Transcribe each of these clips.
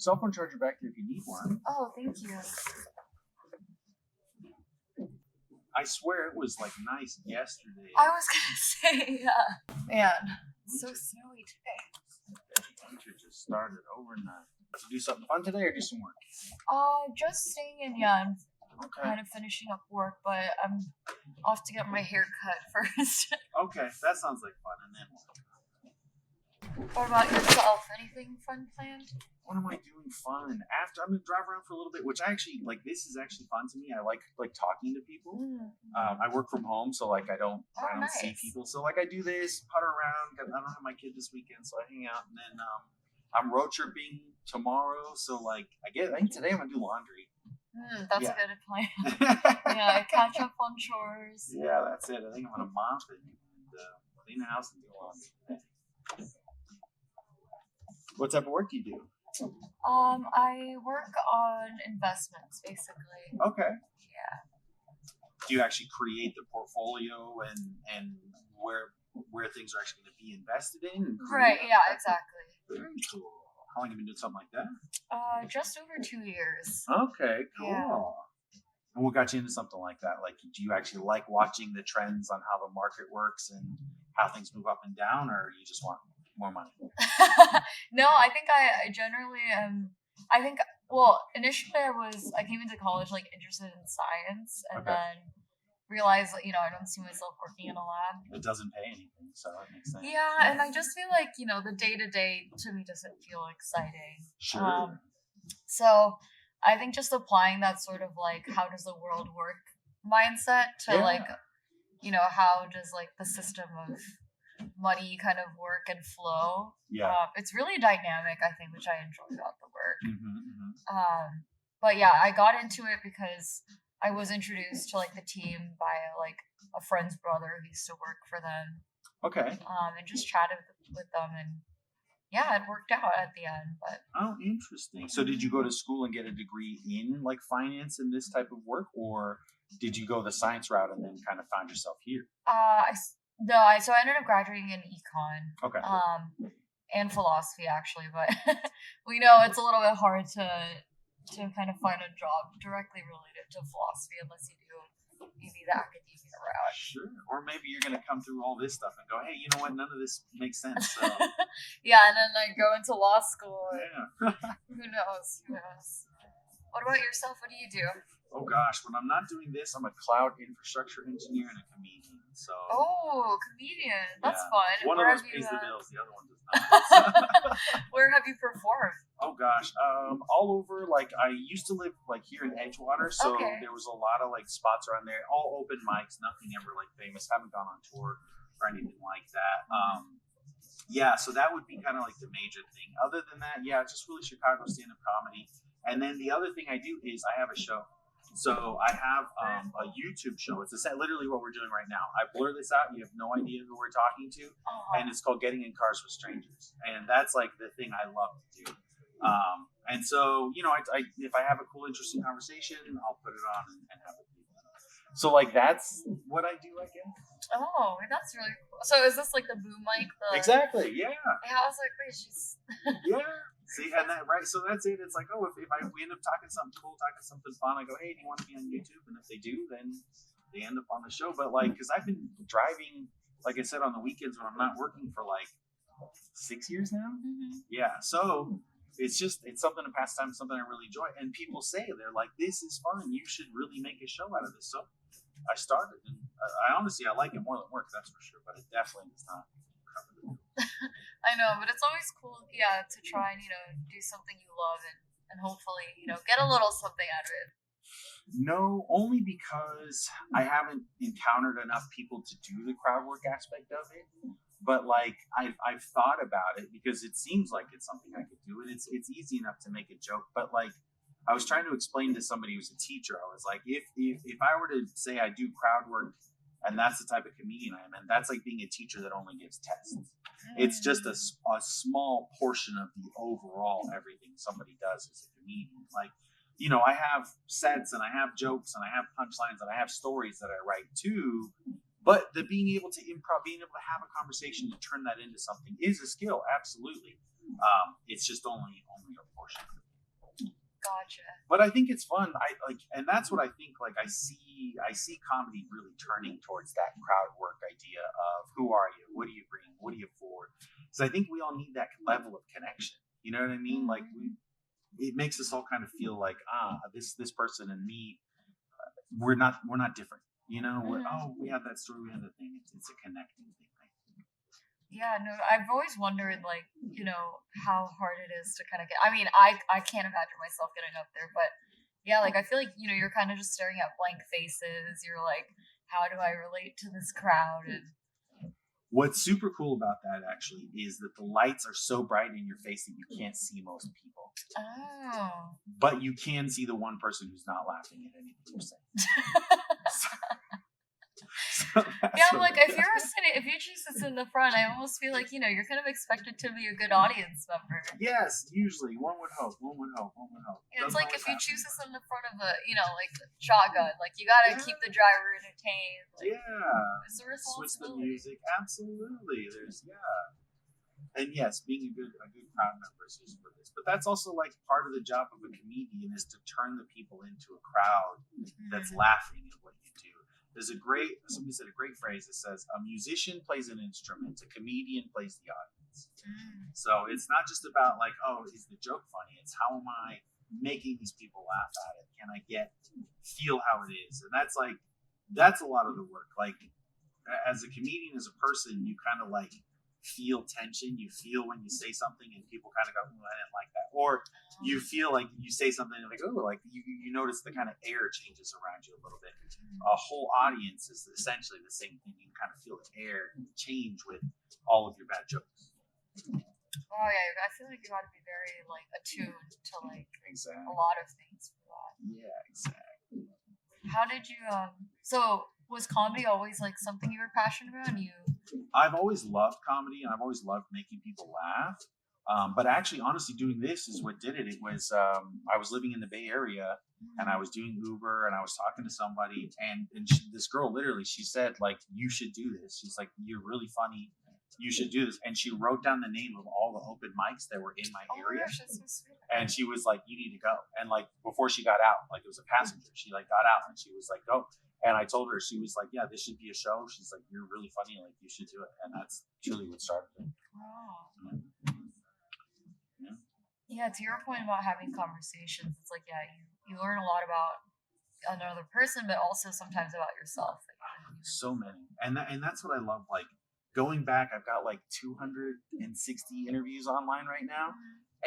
Cell phone charger back there if you need one. Oh, thank you. I swear it was like nice yesterday. I was gonna say, yeah. Man, it's so snowy today. Winter just started overnight. Did you do something fun today or do some work? Just staying in, yeah. I'm Okay. kind of finishing up work, but I'm off to get my hair cut first. Okay, that sounds like fun. And then What about yourself? Anything fun planned? what am I doing fun? After I'm gonna drive around for a little bit, which I actually like. This is actually fun to me. I like talking to people. I work from home, so like I don't see nice. people. So like I do this, putter around. I don't have my kid this weekend, so I hang out, and then I'm road tripping tomorrow. So like I think today I'm gonna do laundry. That's Yeah. a good plan. Yeah, catch up on chores. Yeah, that's it. I think I'm gonna mop it and clean the house and do laundry. What type of work do you do? I work on investments, basically. Okay. Yeah. Do you actually create the portfolio and where things are actually going to be invested in? Right, yeah, exactly. Very cool. How long have you been doing something like that? Just over 2 years. Okay, cool. Yeah. And what got you into something like that? Like, do you actually like watching the trends on how the market works and how things move up and down, or you just want more money? No, I think I generally am. I think, well, initially I came into college like interested in science, and Okay. then realized that, I don't see myself working in a lab. It doesn't pay anything, so that makes sense. Yeah, and I just feel like, the day-to-day to me doesn't feel exciting. Sure. So I think just applying that sort of like, how does the world work mindset to Yeah. like, how does like the system of money kind of work and flow. Yeah. It's really dynamic, I think, which I enjoy about the work. Mm-hmm. But yeah, I got into it because I was introduced to like the team by like a friend's brother who used to work for them. Okay. And just chatted with them, and yeah, it worked out at the end. But oh, interesting. So did you go to school and get a degree in like finance and this type of work, or did you go the science route and then kind of found yourself here? So I ended up graduating in econ. Okay. And philosophy actually, but we know it's a little bit hard to kind of find a job directly related to philosophy unless you do maybe the academia route. Sure. Or maybe you're going to come through all this stuff and go, hey, you know what? None of this makes sense. So. Yeah, and then I go into law school. Yeah. Who knows? What about yourself? What do you do? Oh gosh, when I'm not doing this, I'm a cloud infrastructure engineer and a comedian. So. Oh, comedian. That's fun. One Where of those pays the bills, the other one does not. Where have you performed? Oh gosh, all over. Like I used to live like here in Edgewater, so there was a lot of like spots around there, all open mics, nothing ever like famous. Haven't gone on tour or anything like that. Yeah, so that would be kind of like the major thing. Other than that, yeah, just really Chicago stand-up comedy. And then the other thing I do is I have a show. So I have a YouTube show. It's literally what we're doing right now. I blur this out. You have no idea who we're talking to. And it's called Getting in Cars with Strangers. And that's like the thing I love to do. And so, I if I have a cool, interesting conversation, I'll put it on and have it. So like that's what I do, I guess. Oh, that's really cool. So is this like the boom mic? Exactly, yeah. Yeah, I was like, wait, she's... Yeah. See, and that, right, so that's it. It's like, oh, if we end up talking something cool, talking something fun, I go, hey, do you want to be on YouTube? And if they do, then they end up on the show. But like, because I've been driving, like I said, on the weekends when I'm not working for like 6 years now. Mm-hmm. Yeah, so it's something to pass time, something I really enjoy. And people say, they're like, this is fun. You should really make a show out of this. So I started, and I honestly, I like it more than work, that's for sure. But it definitely does not cover the I know, but it's always cool, to try and, do something you love and hopefully, get a little something out of it. No, only because I haven't encountered enough people to do the crowd work aspect of it. But like I've thought about it because it seems like it's something I could do, and it's easy enough to make a joke. But like I was trying to explain to somebody who's a teacher, I was like, if I were to say I do crowd work, and that's the type of comedian I am, and that's like being a teacher that only gives tests. It's just a small portion of the overall everything somebody does as a comedian. Like, I have sets and I have jokes and I have punchlines and I have stories that I write too. But being able to improv, being able to have a conversation to turn that into something is a skill, absolutely. It's just only a portion of it. Gotcha. But I think it's fun. And that's what I think. Like I see comedy really turning towards that crowd work idea of who are you, what do you bring, what do you afford? Because I think we all need that level of connection. You know what I mean? Like it makes us all kind of feel like this person and me, we're not different. You know, we have that story, we have that thing. It's a connecting thing. Yeah, no, I've always wondered, like, how hard it is to kind of get. I mean, I can't imagine myself getting up there, but yeah, like I feel like you're kind of just staring at blank faces. You're like, how do I relate to this crowd? And what's super cool about that actually is that the lights are so bright in your face that you can't see most people. Oh. But you can see the one person who's not laughing at anything you're saying. Yeah, I'm like, if you choose to sit in the front, I almost feel like, you're kind of expected to be a good audience member. Yes, usually. One would hope. Yeah, it's like if you choose to sit in the front of a, like, shotgun, like, you gotta keep the driver entertained. Like, it's a responsibility. Switch the music. Absolutely. And yes, being a good crowd member is used for this. But that's also like part of the job of a comedian is to turn the people into a crowd that's laughing at what you do. Somebody said a great phrase that says, a musician plays an instrument, a comedian plays the audience. So it's not just about like, oh, is the joke funny? It's how am I making these people laugh at it? Can I feel how it is? And that's a lot of the work. Like as a comedian, as a person, you kind of like feel tension. You feel when you say something and people kind of go, I didn't like that. Or you feel like you say something and like, oh, like you notice the kind of air changes around you a little bit. A whole audience is essentially the same thing. You can kind of feel the air change with all of your bad jokes. Oh yeah, I feel like you got to be very like attuned to like exactly. a lot of things for that. Yeah, exactly. How did you so was comedy always like something you were passionate about? I've always loved comedy and I've always loved making people laugh. But actually, honestly, doing this is what did it. It was I was living in the Bay Area and I was doing Uber and I was talking to somebody and this girl literally, she said like, you should do this. She's like, you're really funny. You should do this. And she wrote down the name of all the open mics that were in my area. Gosh, that's so sweet. And she was like, you need to go. And like before she got out, like it was a passenger, she like got out and she was like, go. And I told her, she was like, yeah, this should be a show. She's like, you're really funny. Like you should do it. And that's truly what started it. Wow. Yeah, to your point about having conversations, it's like, yeah, you learn a lot about another person, but also sometimes about yourself. So many. And that's what I love. Like going back, I've got like 260 interviews online right now.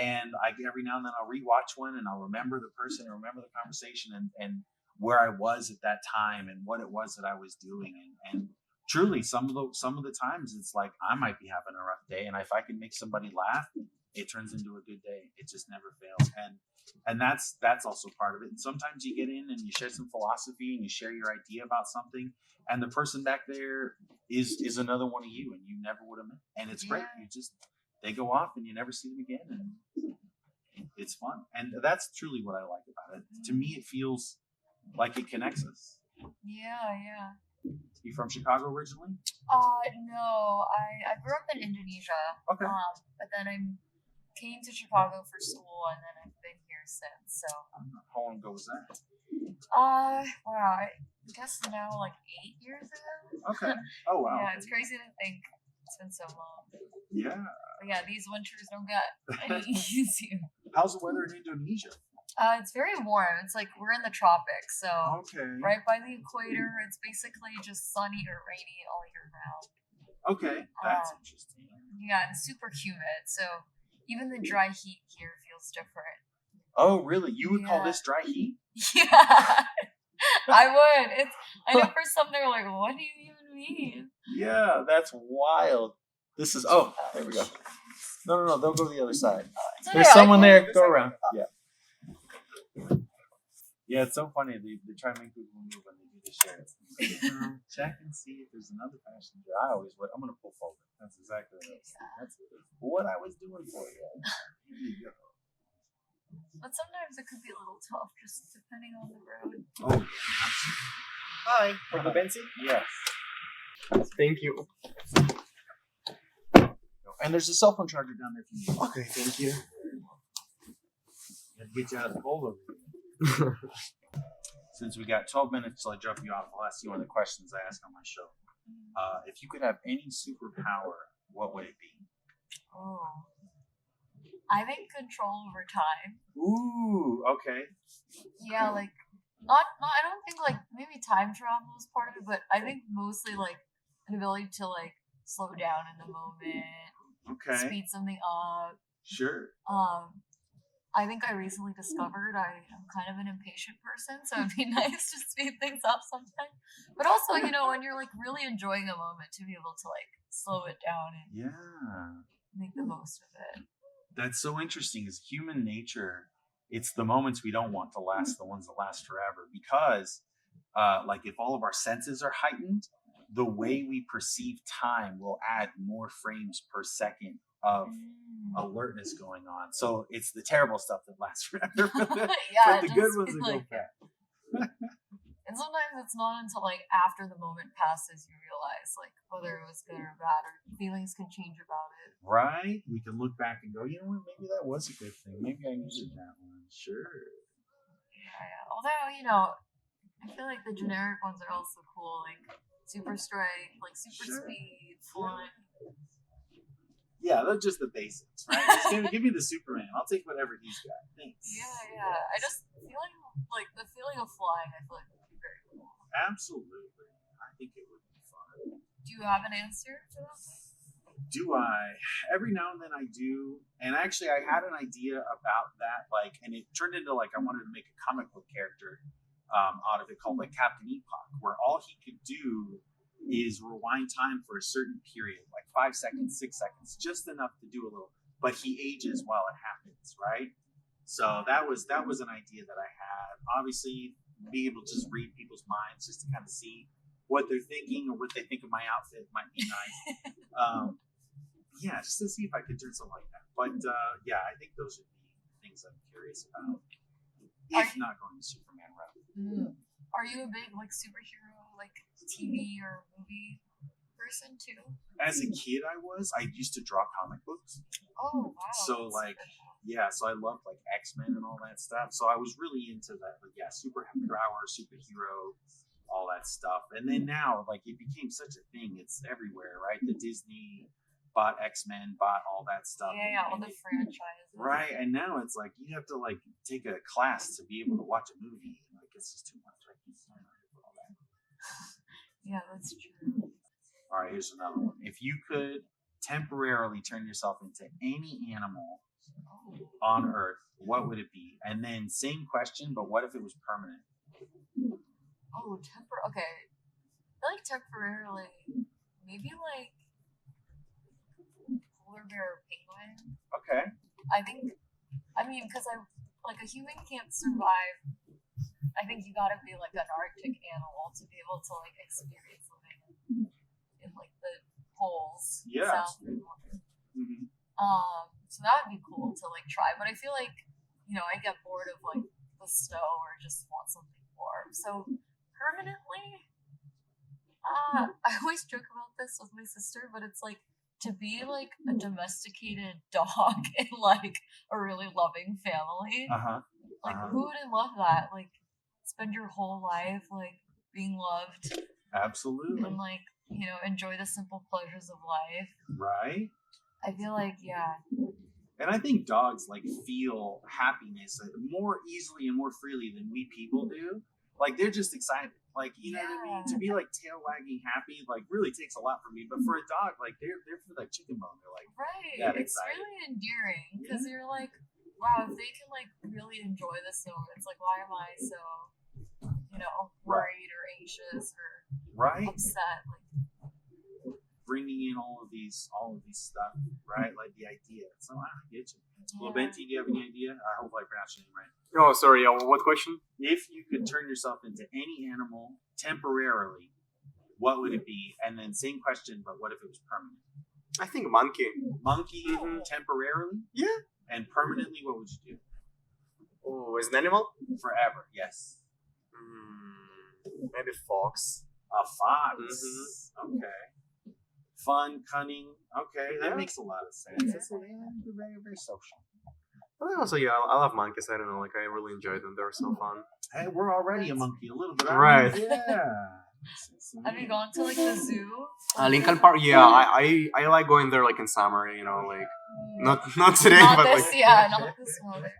And every now and then I'll rewatch one and I'll remember the person and remember the conversation and where I was at that time and what it was that I was doing. And truly some of the times it's like I might be having a rough day. And if I can make somebody laugh, it turns into a good day. It just never fails. And that's also part of it. And sometimes you get in and you share some philosophy and you share your idea about something. And the person back there is another one of you and you never would have met. And it's great. They go off and you never see them again. And it's fun. And that's truly what I like about it. To me, it feels like it connects us. Yeah. You from Chicago originally? No. I grew up in Indonesia. Okay. But then I came to Chicago for school and then I've been here since. So how long ago was that? Wow, I guess now like 8 years ago. Okay. Oh wow. Yeah, it's crazy to think it's been so long. Yeah. But yeah, these winters don't get any easier. How's the weather in Indonesia? It's very warm. It's like we're in the tropics, so right by the equator. It's basically just sunny or rainy all year round. Okay, that's interesting. Yeah, and super humid. So even the dry heat here feels different. Oh, really? You would call this dry heat? Yeah, I would. I know for some they're like, what do you even mean? Yeah, that's wild. This is, there we go. No, they'll go to the other side. There's someone there. Go around. Yeah. Yeah, it's so funny. They try to make people move when they do the share. Check and see if there's another passenger. I'm going to pull forward. That's exactly what I was doing. That's what I was doing for you. Here you go. But sometimes it could be a little tough, just depending on the road. Oh, absolutely. Hi, for the Benzi? Yes. Thank you. And there's a cell phone charger down there for you. Okay, thank you. Get you out of the cold over here. Since we got 12 minutes till I drop you off, I'll ask you one of the questions I ask on my show. If you could have any superpower, what would it be? Oh, I think control over time. Ooh, okay. Yeah, like not. I don't think like maybe time travel is part of it, but I think mostly like an ability to like slow down in the moment, Okay. speed something up. Sure. I think I recently discovered I am kind of an impatient person, so it'd be nice to speed things up sometimes. But also, you know, when you're like really enjoying a moment, to be able to like slow it down and make the most of it. That's so interesting. Is human nature? It's the moments we don't want to last, the ones that last forever. Because, like, if all of our senses are heightened, the way we perceive time will add more frames per second of alertness going on. So it's the terrible stuff that lasts forever. Yeah, but the good ones will like, go fast. And sometimes it's not until like after the moment passes you realize like whether it was good or bad, or feelings can change about it. Right? We can look back and go, you know what, maybe that was a good thing. Maybe I used that one. Sure. Yeah. Although, you know, I feel like the generic ones are also cool, like super strength, like super speed, fun. Yeah, that's just the basics, right? Just give me the Superman. I'll take whatever he's got. Thanks. Yeah. I just feeling like the feeling of flying, I feel like would be very cool. Absolutely. I think it would be fun. Do you have an answer for that? Do I? Every now and then I do. And actually I had an idea about that, like, and it turned into like I wanted to make a comic book character out of it called like Captain Epoch, where all he could do is rewind time for a certain period, like 5 seconds, 6 seconds, just enough to do a little, but he ages while it happens, right? So that was an idea that I had. Obviously, being able to just read people's minds just to kind of see what they're thinking or what they think of my outfit might be nice. Yeah, just to see if I could turn something like that. But yeah, I think those would be things I'm curious about. If not going the Superman route. Are you a big like superhero like TV or movie person too? As a kid, I used to draw comic books. Oh wow! So like, yeah, so I loved like X-Men and all that stuff. So I was really into that. Like, yeah, superpower, superhero, all that stuff. And then now, like, it became such a thing. It's everywhere, right? The Disney bought X-Men, bought all that stuff. Yeah, all the franchises. Right, and now it's like you have to like take a class to be able to watch a movie. Like, it's just too much. Like, all that. Yeah, that's true. All right, here's another one. If you could temporarily turn yourself into any animal on Earth, what would it be? And then same question, but what if it was permanent? Oh, okay. I feel like temporarily, maybe like polar bear or penguin. Okay. I mean, because like a human can't survive. I think you gotta be like an Arctic animal to be able to like experience living in like the poles. Yeah. South and north. Mm-hmm. So that would be cool to like try, but I feel like, you know, I get bored of like the snow or just want something warm. So permanently, I always joke about this with my sister, but it's like to be like a domesticated dog in like a really loving family. Like who wouldn't love that? Like spend your whole life like being loved. Absolutely. And like, you know, enjoy the simple pleasures of life. Right. I feel like, yeah. And I think dogs like feel happiness more easily and more freely than we people do. Like they're just excited. Like, you know what I mean? To be like tail wagging happy, like really takes a lot from me. But for a dog, like they're for like chicken bone. They're like, right. It's excited. Really endearing because you're like, wow, if they can like really enjoy the snow, it's like, why am I so, you know, worried or anxious or upset? Like bringing in all of these stuff, right? Like the idea. So I get you. Well, Benti, do you have any idea? I hope I pronounced your name right. Oh, sorry. What question? If you could turn yourself into any animal temporarily, what would it be? And then same question, but what if it was permanent? I think monkey. Monkey temporarily? Yeah. And permanently, what would you do? Oh, as an animal? Forever, yes. Maybe fox. A fox. Okay. Fun, cunning. Okay, that makes a lot of sense. It's very, very social. But also, yeah, I love monkeys. I don't know, like I really enjoy them. They're so fun. Hey, we're already a monkey a little bit, Right. Yeah. Have you gone to like the zoo? Lincoln Park, yeah, I like going there like in summer, you know, like not today, Not but this, like yeah, not this weather.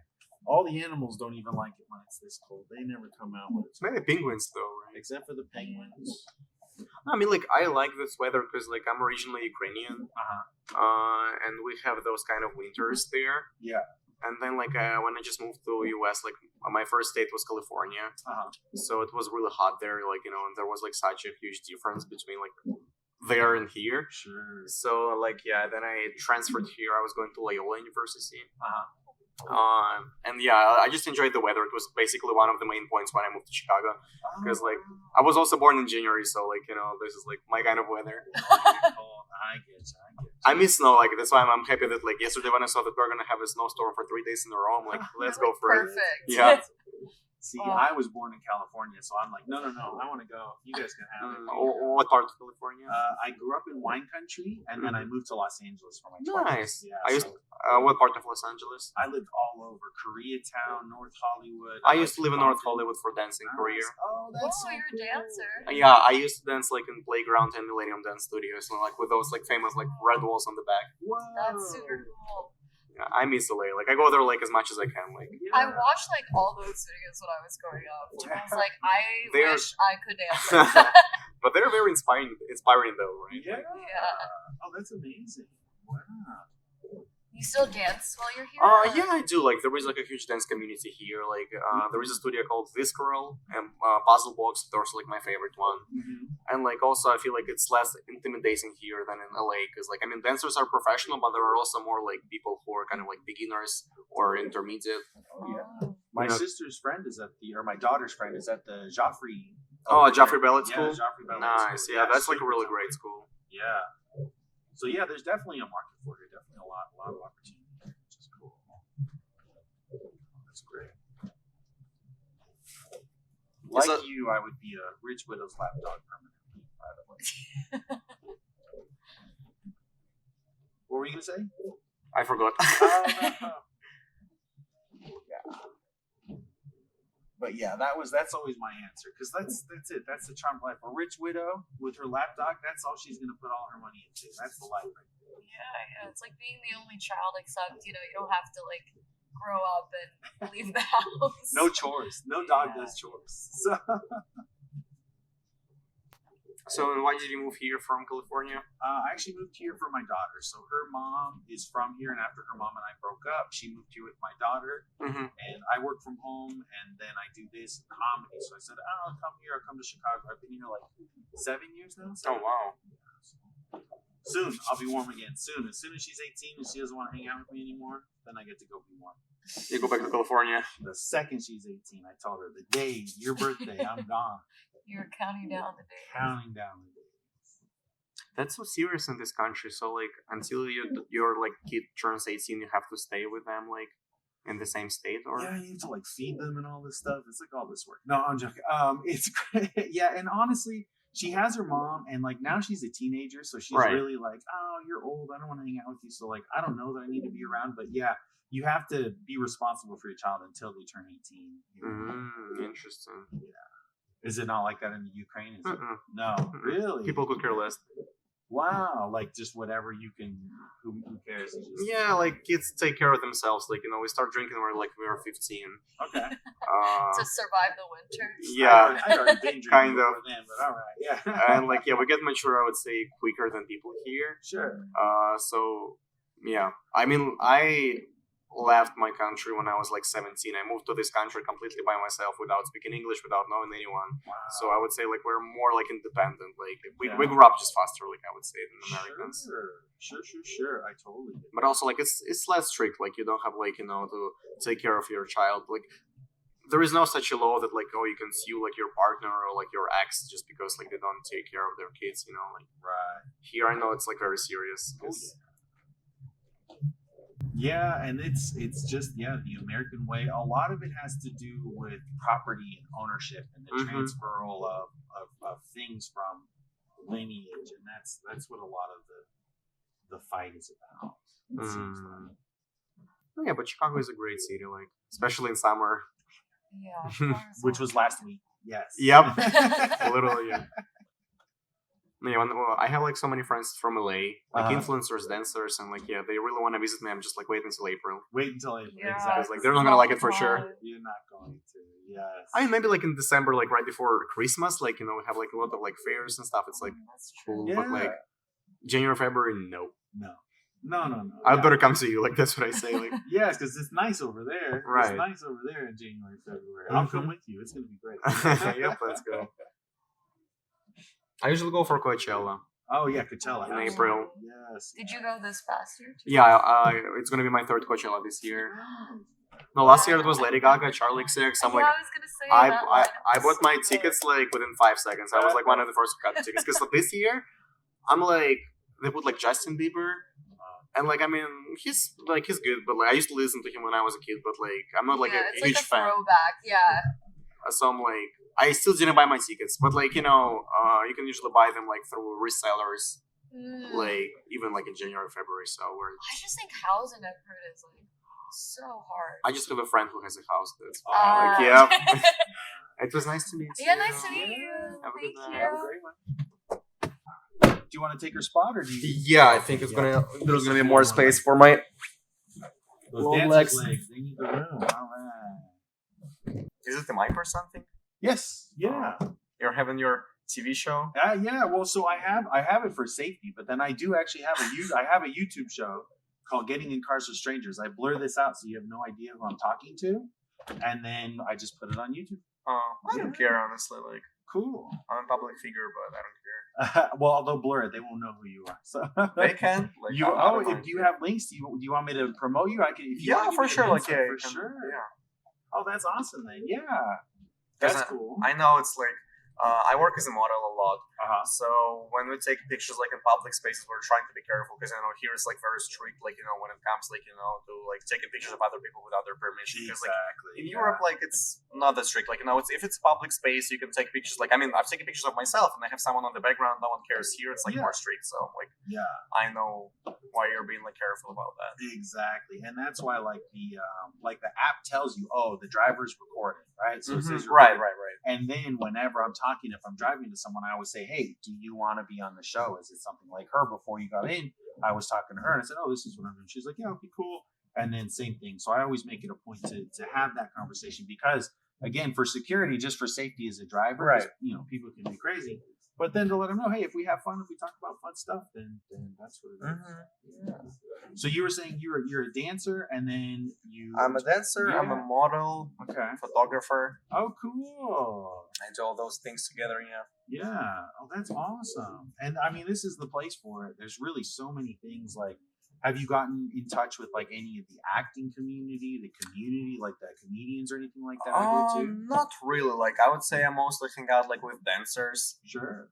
All the animals don't even like it when it's this cold. They never come out when it's maybe penguins though, right? except for the penguins. I mean, like I like this weather because like I'm originally Ukrainian, and we have those kind of winters there. Yeah. And then like when I just moved to US, like my first state was California, so it was really hot there. Like and there was like such a huge difference between like there and here. Sure. So like yeah, then I transferred here. I was going to Loyola University. And yeah, I just enjoyed the weather. It was basically one of the main points when I moved to Chicago because like I was also born in January, so like this is like my kind of weather. I get you. I miss snow. Like that's why I'm happy that like yesterday when I saw that we're gonna have a snowstorm for 3 days in a row, I'm like, let's go for it. Perfect. Yeah. See, I was born in California, so I'm like, no, I want to go. You guys can have it. What part of California? I grew up in wine country, and then I moved to Los Angeles for my 20s. Nice. Yeah, I used. What part of Los Angeles? I lived all over Koreatown, North Hollywood. I used to live in North Hollywood for dancing career. Oh, that's you're a dancer. Yeah, I used to dance like in Playground and Millennium Dance Studios, and like with those like famous like red walls on the back. Whoa. That's super cool. Yeah, I miss LA. Like I go there like as much as I can. Like I watched like all those videos when I was growing up. I was like, I wish I could dance. But they're very inspiring though, right? Yeah. Oh, that's amazing. Wow. You still dance while you're here? Yeah, I do. Like there is like a huge dance community here. Like there is a studio called Visceral and Puzzle Box. Those are like my favorite one. And like also I feel like it's less intimidating here than in LA because like I mean dancers are professional, but there are also more like people who are kind of like beginners or intermediate. Yeah. My sister's friend is my daughter's friend is at the Joffrey. Joffrey Ballet School. Yeah, Joffrey Ballet Nice. School. Yeah, that's like a really great school. Yeah. So yeah, there's definitely a market for it. Definitely a lot of opportunity, which is cool. That's great. Like you, I would be a rich widow's lapdog permanently. By the way. What were you gonna say? I forgot. But yeah, that's always my answer because that's it. That's the charm of life. A rich widow with her lapdog. That's all she's gonna put all her money into. That's the life right there. Yeah. It's like being the only child, except you don't have to like grow up and leave the house. No chores. No dog does chores. So why did you move here from California? I actually moved here for my daughter. So her mom is from here, and after her mom and I broke up, she moved here with my daughter. And I work from home, and then I do this comedy. So I said, I'll come here. I'll come to Chicago. I've been here like 7 years now. Oh, wow. Soon, I'll be warm again. Soon. As soon as she's 18 and she doesn't want to hang out with me anymore, then I get to go be warm. You go back to California. The second she's 18, I told her, the day, your birthday, I'm gone. You're counting down the days. Counting down the days. That's so serious in this country. So like until your like kid turns 18, you have to stay with them like in the same state, or yeah, you need to like feed them and all this stuff. It's like all this work. No, I'm joking. It's great. Yeah, and honestly, she has her mom, and like now she's a teenager, so she's really like, oh, you're old. I don't want to hang out with you. So like, I don't know that I need to be around, but yeah, you have to be responsible for your child until they turn 18. Interesting. Yeah. Is it not like that in the Ukraine? Is it? No, really. People could care less. Wow, like just whatever you can. Who cares? Yeah, like kids take care of themselves. Like we start drinking when we were 15. Okay. To survive the winter. Yeah, I already been drinking kind of. Then, but all right, yeah. And like we get mature, I would say, quicker than people here. Sure. So yeah, I mean, I left my country when I was like 17. I moved to this country completely by myself without speaking English, without knowing anyone. Wow. So I would say like we're more like independent. Like we grew up just faster, like I would say, than Americans. Sure. I totally get it. But also like it's less strict. Like you don't have like to take care of your child. Like there is no such a law that like you can sue like your partner or like your ex just because like they don't take care of their kids. Like right here I know it's like very serious. Yeah, and it's just the American way. A lot of it has to do with property and ownership and the transferal of things from lineage, and that's what a lot of the fight is about. It seems like. Oh, yeah, but Chicago is a great city, like especially in summer. Yeah. Which was last week. Yes. Yep. Literally, yeah. Yeah, well, I have like so many friends from LA, like influencers, dancers, and like they really want to visit me. I'm just like wait until April. Wait until April. Yeah, Exactly. Like they're not gonna like it for sure. You're not going to. Yes. I mean, maybe like in December, like right before Christmas, like we have like a lot of like fairs and stuff. It's like That's true. cool, Yeah. but like January, February, no. No. I'd better come to you. Like that's what I say. Like Yes, because it's nice over there. Right. It's nice over there in January, February. I'll come with you. It's gonna be great. Yep, let's go. I usually go for Coachella Oh yeah, Coachella. in April. Yes. Did you go this past year? Too? Yeah, it's gonna be my third Coachella this year. No, last year it was Lady Gaga, Charlie XCX. I'm Yeah, like, I was gonna say that one. I bought my tickets like within 5 seconds. I was like one of the first to cut the tickets because this year I'm like they put like Justin Bieber, and like I mean he's good, but like I used to listen to him when I was a kid, but like I'm not like a it's huge like a fan. throwback, yeah. So I'm like I still didn't buy my tickets, but like you can usually buy them like through resellers, like even like in January, February. So I just think housing I've heard is like so hard. I just have a friend who has a house that's Ah. like yeah. It was nice to meet you. Yeah, nice to meet you. Have a good Thank night. you. Have a great one. Do you want to take her spot, or do you? Yeah, I think there's gonna be more space for my Those long dancers' legs. They need the room. All right. Is it the mic or something? Yes. Yeah. You're having your TV show? Yeah. Well, so I have it for safety, but then I do actually have I have a YouTube show called Getting in Cars with Strangers. I blur this out so you have no idea who I'm talking to, and then I just put it on YouTube. Oh, I don't care honestly. Like Cool. I'm a public figure, but I don't care. Well, they'll blur it. They won't know who you are. So They can. Like, you. I don't If mind. you have links, do you want me to promote you? I can. If you Yeah, want to for give me sure. an Like insight, yeah, for you can- sure. Yeah. Oh, that's awesome then. Yeah. 'Cause That's cool. I know it's like I work as a model a lot. So when we take pictures like in public spaces, we're trying to be careful because here it's like very strict. Like when it comes like to like taking pictures of other people without their permission. Because like in Europe, like it's not that strict. Like if it's public space, you can take pictures. Like I've taken pictures of myself and I have someone on the background. No one cares. Here it's like more strict. So like I know why you're being like careful about that. Exactly, and that's why like the app tells you, oh, the driver's recording, right? So it says Right. And then whenever I'm talking, if I'm driving to someone, I always say, hey, do you want to be on the show? Is it something like her? Before you got in, I was talking to her and I said, oh, this is what I'm doing. She's like, yeah, okay, cool. And then same thing. So I always make it a point to have that conversation because, again, for security, just for safety as a driver, Right. People can be crazy. But then to let them know, hey, if we have fun, if we talk about fun stuff, then that's what it is. Yeah. So you were saying you're a dancer, and then you. I'm a dancer. I'm a model. Okay. Photographer. Oh, cool. I do all those things together. Yeah. Yeah. Oh, that's awesome. And I mean, this is the place for it. There's really so many things. Like, have you gotten in touch with like any of the acting community, like the comedians or anything like that? I do too. Not really. Like I would say I mostly hang out like with dancers. Sure.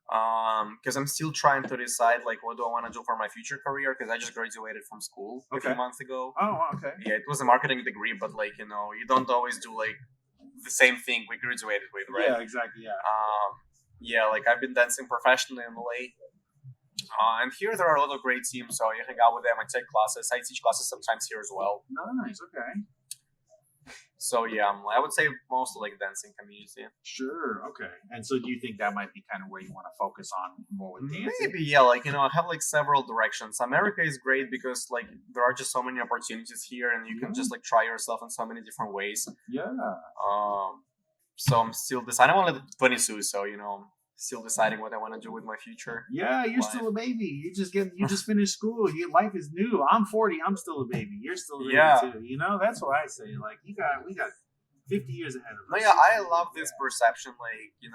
Because I'm still trying to decide like what do I want to do for my future career. Because I just graduated from school a few months ago. Oh, okay. Yeah, it was a marketing degree, but like you don't always do like the same thing we graduated with, right? Yeah, exactly. Yeah. Yeah, like I've been dancing professionally in LA. And here there are a lot of great teams, so you hang out with them. I take classes. I teach classes sometimes here as well. Nice. Okay. So yeah, I would say mostly like dancing community. Sure. Okay. And so, do you think that might be kind of where you want to focus on more with dancing? Maybe, yeah. Like I have like several directions. America is great because like there are just so many opportunities here, and you can just like try yourself in so many different ways. Yeah. So I'm still deciding. I'm only 22, so still deciding what I want to do with my future. Yeah, you're still a baby. You just finished school. Your life is new. I'm 40. I'm still a baby. You're still a baby too. That's what I say. Like we got 50 years ahead of us. No, yeah, I love this perception. Like it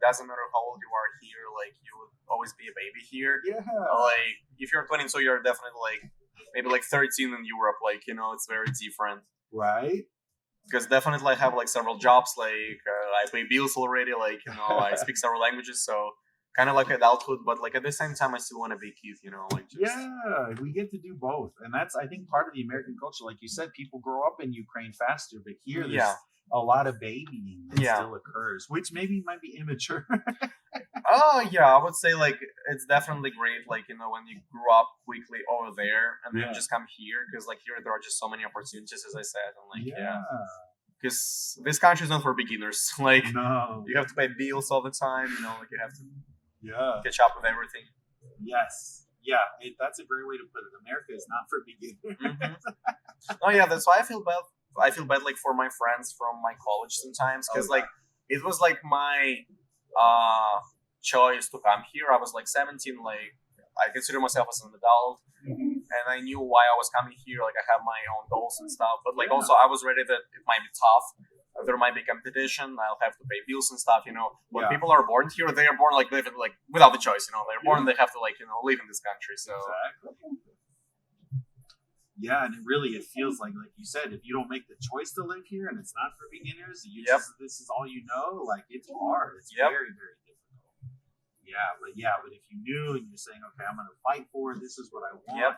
doesn't matter how old you are here. Like you would always be a baby here. Yeah. Like if you're 22, you're definitely like maybe like 13 in Europe. Like it's very different. Right. Because definitely I have like several jobs, like I pay bills already, like I speak several languages, so kind of like adulthood, but like at the same time I still want to be a kid, like just... Yeah, we get to do both, and that's I think part of the American culture. Like you said, people grow up in Ukraine faster, but here there's a lot of babying that still occurs, which maybe might be immature. Oh yeah, I would say like it's definitely great. Like when you grew up quickly over there and then just come here because like here there are just so many opportunities, as I said, and like because this country is not for beginners. Like No. you have to pay bills all the time. Like you have to catch up with everything. Yes. Yeah, that's a great way to put it. America is not for beginners. Oh yeah, that's why I feel bad. I feel bad like for my friends from my college sometimes because like it was like my choice to come here. I was like 17, like I consider myself as an adult, and I knew why I was coming here. Like I have my own goals and stuff, but like also I was ready that it might be tough. There might be competition. I'll have to pay bills and stuff. When people are born here, they are born like living like without the choice. They're born. They have to like live in this country. So. Exactly. Yeah, and it feels like you said, if you don't make the choice to live here and it's not for beginners, this is all you know. Like it's hard. It's very, very difficult. But if you knew and you're saying, okay, I'm going to fight for it. This is what I want.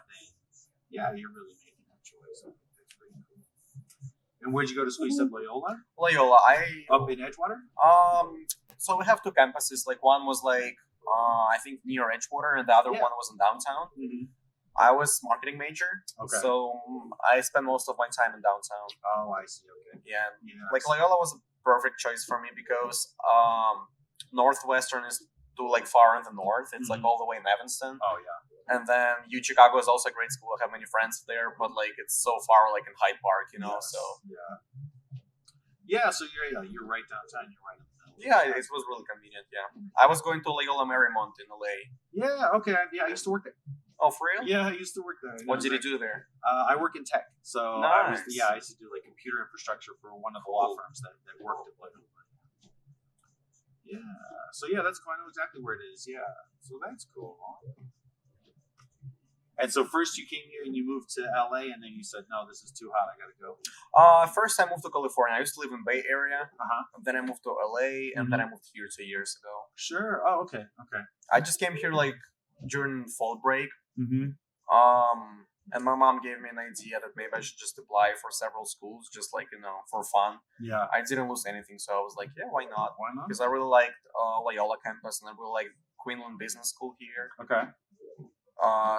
Then you're really making that choice. That's pretty cool. And where'd you go to school? You said Loyola. Loyola. Up in Edgewater. So we have two campuses. Like one was like I think near Edgewater, and the other one was in downtown. Mm-hmm. I was marketing major, so I spent most of my time in downtown. Oh, I see. Okay. Yeah. Like Loyola was a perfect choice for me because Northwestern is too like far in the north. It's like all the way in Evanston. Oh yeah. And then Chicago is also a great school. I have many friends there, but like it's so far, like in Hyde Park, So so you're right downtown. You're right in the middle. Yeah, it was really convenient. Yeah, I was going to Loyola Marymount in LA. Yeah. Okay. Yeah, I used to work there. Oh, for real? Yeah, I used to work there. What did you do there? I work in tech, so nice. I used to do like computer infrastructure for one of the law firms that worked at Loyola. Yeah, so that's cool. I know exactly where it is. Yeah, so that's cool. And so first you came here and you moved to LA, and then you said, no, this is too hot. I gotta go. First I moved to California. I used to live in Bay Area. Then I moved to LA, and then I moved here 2 years ago. Sure. Oh, okay. I just came here like during fall break. Mm-hmm. And my mom gave me an idea that maybe I should just apply for several schools, just like for fun. Yeah. I didn't lose anything, so I was like, yeah, why not? Why not? Because I really liked Loyola campus, and I really liked Quinlan Business School here. Okay.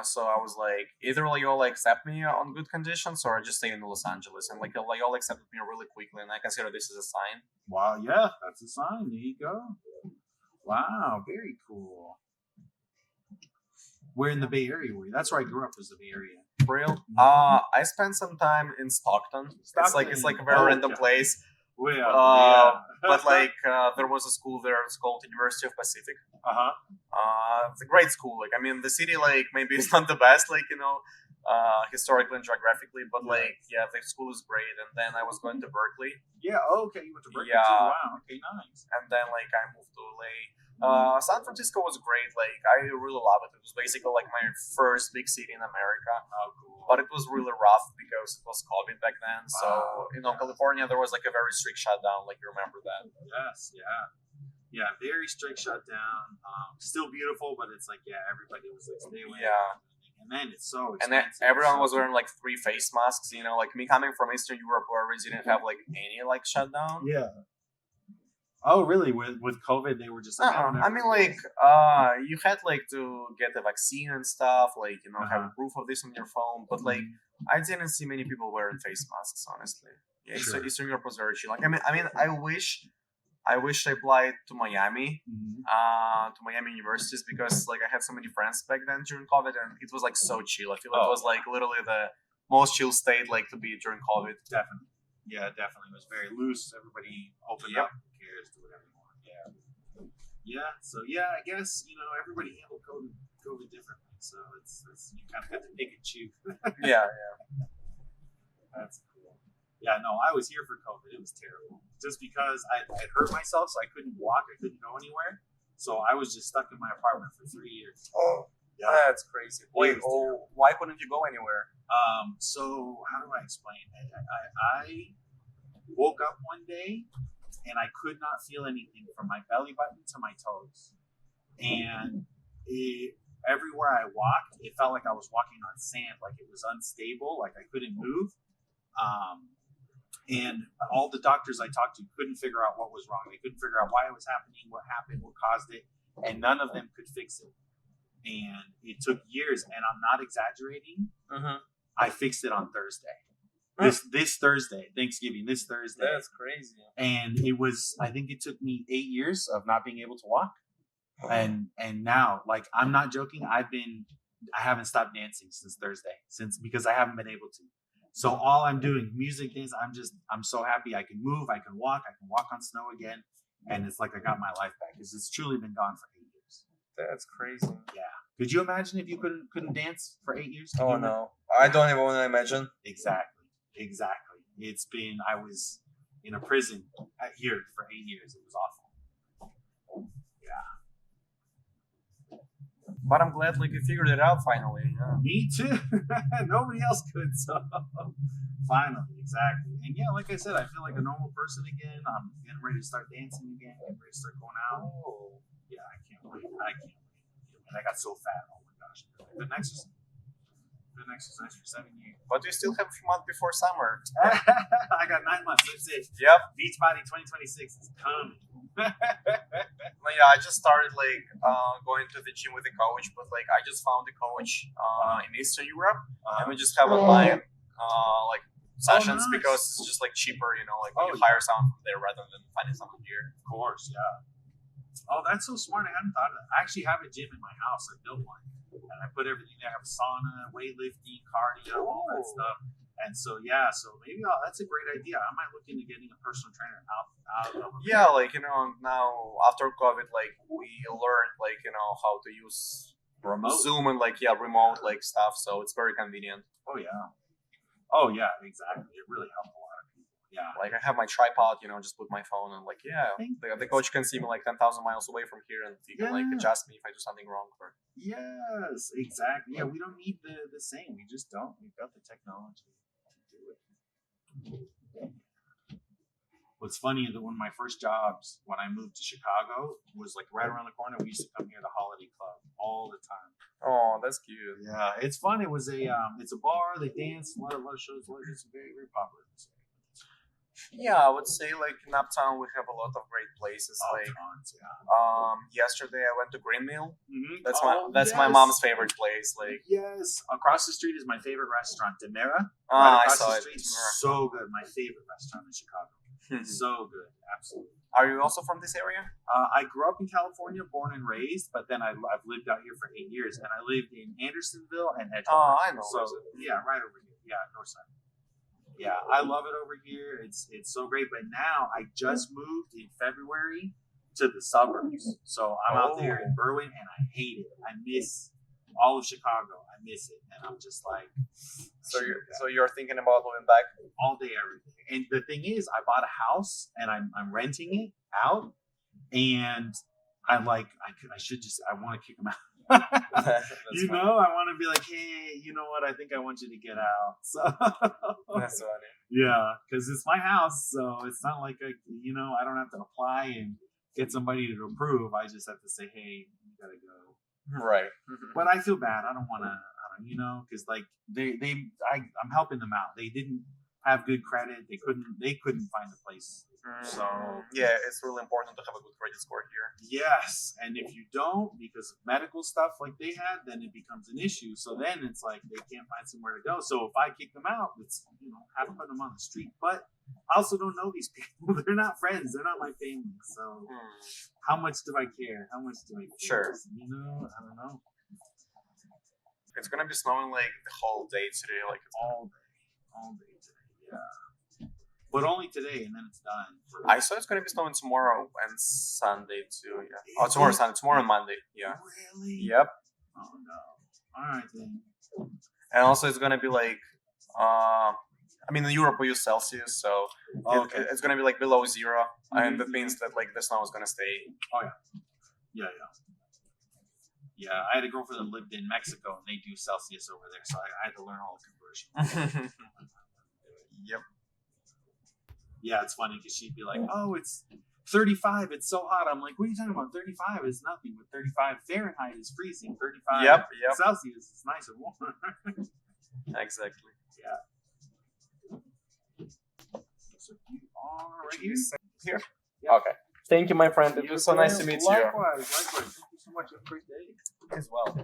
So I was like, either Loyola accept me on good conditions, or I just stay in Los Angeles. And like Loyola accepted me really quickly, and I consider this as a sign. Wow. Yeah, that's a sign. There you go. Wow. Very cool. Where in the Bay Area were you? That's where I grew up, was the Bay Area. Real? I spent some time in Stockton. It's like a very random place. But like there was a school there. It's called University of Pacific. It's a great school. Like I mean, the city like maybe it's not the best, like historically and geographically, but like the school is great. And then I was going to Berkeley. Yeah. Oh, okay. You went to Berkeley too. Wow. Okay. Nice. And then like I moved to LA. San Francisco was great. Like I really love it. It was basically like my first big city in America. Oh, cool. But it was really rough because it was COVID back then. So California, there was like a very strict shutdown. Like you remember that? Yes. Yeah. Very strict shutdown. Still beautiful, but it's like everybody was like stay away. Yeah. And then it's so expensive. And then everyone was wearing like 3 face masks. Like me coming from Eastern Europe, where we didn't have like any like shutdown. Yeah. Oh, really? With COVID, they were just like, I mean, like, you had like to get the vaccine and stuff, like have proof of this on your phone. But like, I didn't see many people wearing face masks, honestly. Yeah, sure. Eastern Europe was very chill. Like, I mean, I wish I applied to Miami, to Miami universities because like I had so many friends back then during COVID, and it was like so chill. I feel like it was like literally the most chill state like to be during COVID. Definitely. Yeah, definitely. It was very loose. Everybody opened up. Who cares? Do whatever you want. Yeah. So I guess everybody handled COVID differently. So it's you kind of have to pick and choose. Yeah. That's cool. Yeah. No, I was here for COVID. It was terrible. Just because I hurt myself, so I couldn't walk. I couldn't go anywhere. So I was just stuck in my apartment for 3 years. Oh, yeah, that's crazy. Wait, why couldn't you go anywhere? So how do I explain? I woke up one day and I could not feel anything from my belly button to my toes. And everywhere I walked, it felt like I was walking on sand, like it was unstable, like I couldn't move. And all the doctors I talked to couldn't figure out what was wrong. They couldn't figure out why it was happening, what happened, what caused it. and none of them could fix it. And it took years, and I'm not exaggerating. I fixed it on Thursday. This Thursday, Thanksgiving, this Thursday. That's crazy. And it was, I think it took me 8 years of not being able to walk. And now, like, I'm not joking. I haven't stopped dancing since Thursday, because I haven't been able to. So all I'm doing, music is, I'm so happy I can move, I can walk on snow again. And it's like I got my life back, because it's truly been gone for 8 years. That's crazy. Yeah. Could you imagine if you couldn't dance for 8 years? Oh no, I don't even want to imagine. Exactly. I was in a prison here for 8 years. It was awful. Yeah. But I'm glad like you figured it out finally. Yeah. Me too. Nobody else could. So finally, exactly. And yeah, like I said, I feel like a normal person again. I'm getting ready to start dancing again. Getting ready to start going out. Oh. Yeah, I can't wait. And I got so fat. Oh my gosh. Good exercise. Good exercise for 7 years. But we still have a few months before summer. I got 9 months. That's it. Yep. Beachbody 2026 is coming. Yeah, I just started like going to the gym with a coach, but like I just found a coach in Eastern Europe, and we just have online like sessions nice. Because it's just like cheaper, you know, like when you Yeah. hire someone from there rather than finding someone here. Of course, yeah. Oh, that's so smart. I hadn't thought of that. I actually have a gym in my house. I built one. And I put everything there. I have a sauna, weightlifting, cardio, all that stuff. And so, yeah, maybe that's a great idea. I might look into getting a personal trainer out of Yeah, like, you know, now after COVID, like we learned like, you know, how to use remote Zoom and like, yeah, remote like stuff. So it's very convenient. Oh, yeah, exactly. It really helped a lot of people. Yeah. Like I have my tripod, you know, just put my phone and like, yeah, the coach can see me like 10,000 miles away from here and he can like adjust me if I do something wrong. Yes, exactly. Yeah, we don't need the same. We just don't. We've got the technology to do it. What's funny is that one of my first jobs when I moved to Chicago was like right around the corner. We used to come here to Holiday Club all the time. Oh, that's cute. Yeah, it's fun. It was it's a bar. They dance, a lot of shows. It's very, very popular. Yeah, I would say like in Uptown we have a lot of great places. Like tons, yeah. yesterday I went to Green Mill. Mm-hmm. That's my mom's favorite place. Like yes, across the street is my favorite restaurant, Demera. I across saw the it. street, so good. My favorite restaurant in Chicago. So good, absolutely. Are you also from this area? I grew up in California, born and raised, but then I've lived out here for 8 years, and I lived in Andersonville and Edgewater. Oh, I know. So yeah, right over here. Yeah, north side. Yeah, I love it over here. It's so great. But now I just moved in February to the suburbs, so I'm out there in Berwyn, and I hate it. I miss all of Chicago. I miss it, and I'm just like. So you're thinking about moving back all day, every day. And the thing is, I bought a house and I'm renting it out, and I'm like, I should just, I want to kick them out. You know, I want to be like, hey, you know what? I think I want you to get out. So that's funny. Yeah, because it's my house, so it's not like I don't have to apply and get somebody to approve. I just have to say, hey, you gotta go. Right. But I feel bad. I don't want to, because like I'm helping them out. They didn't have good credit. They couldn't find a place. So yeah, it's really important to have a good credit score here. Yes, and if you don't, because of medical stuff like they had, then it becomes an issue. So then it's like they can't find somewhere to go. So if I kick them out, it's have to put them on the street. But I also don't know these people. They're not friends. They're not my family. So how much do I care? How much do I care? Sure. I don't know. It's gonna be snowing like the whole day today, like all day today. Yeah. But only today, and then it's done. I saw it's gonna be snowing tomorrow and Sunday too. Yeah. Oh, tomorrow Sunday. Tomorrow and Monday. Yeah. Really? Yep. Oh no. All right then. And also, it's gonna be like, I mean, in Europe we use Celsius, so it's gonna be like below 0, and that means that like the snow is gonna stay. Oh yeah. Yeah, I had a girlfriend that lived in Mexico, and they do Celsius over there, so I had to learn all the conversion. Yep. Yeah, it's funny because she'd be like, "Oh, it's 35. It's so hot." I'm like, "What are you talking about? 35 is nothing. But 35 Fahrenheit is freezing. 35 Yep. Celsius is nice and warm." Exactly. Yeah. So you are right here. Here. Yeah. Okay. Thank you, my friend. It was so nice to meet you. Likewise. much. Have a great day. as well.